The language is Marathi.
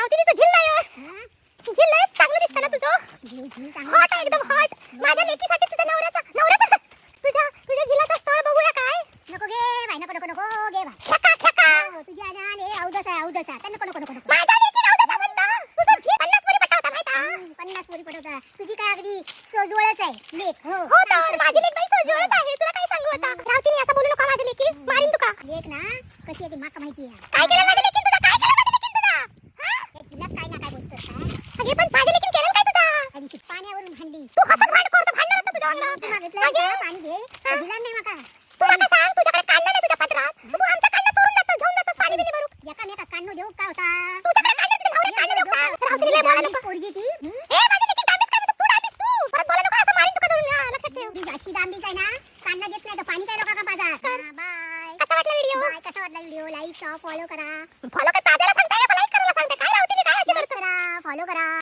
रावतीनीचं झिल्ला आहे चांगलं दिसतं ना तुझं हॉट आहे एकदम हॉट माझ्या लेकीसाठी तुझ्या नवऱ्याचा तुझ्या झिलाचं स्थळ बघूया काय नको गे बाई नको नको नको गे बाई खेका खेका तुझी आजान हे औदसा तर नको नको नको माझ्या लेकी रावताचा म्हणतो तुझं झिल 50 पोरी पटवता माहिती 50 पोरी पटवता तुझी काय अगदी सोजवळच आहे लेख हो तर माझी लेक बाई सोजवळच आहे तुला काय सांगू आता रावतीनी असं बोलू नका माझ्या लेकी मारीन तुका लेख ना कशी आहे ती माका माहिती आहे काय केलं माझ्या लेकीन तुझा काय केलं माझ्या लेकीन तुझा त्या जिल्ह्यात काय ना काय बोलतोस काय अगे पण माझ्या लेकीन केलं काय तुझा त्या दिवशी पाण्यावरून भांडली तू हसत भांड करतो भांडणार होता तुझ्या अंगावर तू मागितलं अगे, का पाणी घे तर दिला नाही माका तू मला सांग तुझ्याकडे काढलं नाही तुझ्या पत्रात तू आमच्या काढलं चोरून जातो घेऊन जातो पाणी बिनी भरू एकामेका काढणं देऊ का होता तुझ्याकडे काढलं तुझ्या नवऱ्याने काढलं देऊ का रावतीनी लय बोला नको पोरगी ती ए माझी लेकीन डांबीस काय म्हणतो तू डांबीस तू परत बोला नको असं मारीन तुका धरून लक्षात ठेव ती अशी दांबीच आहे ना काढणं देत नाही तर पाणी काय लोका का बाजार बाय कसा वाटला व्हिडिओ बाय कसा वाटला व्हिडिओ लाईक फॉलो करा फॉलो कर ताज्याला सांगताय का लाईक करायला सांगताय काय रावतीनी काय अशी करा फॉलो करा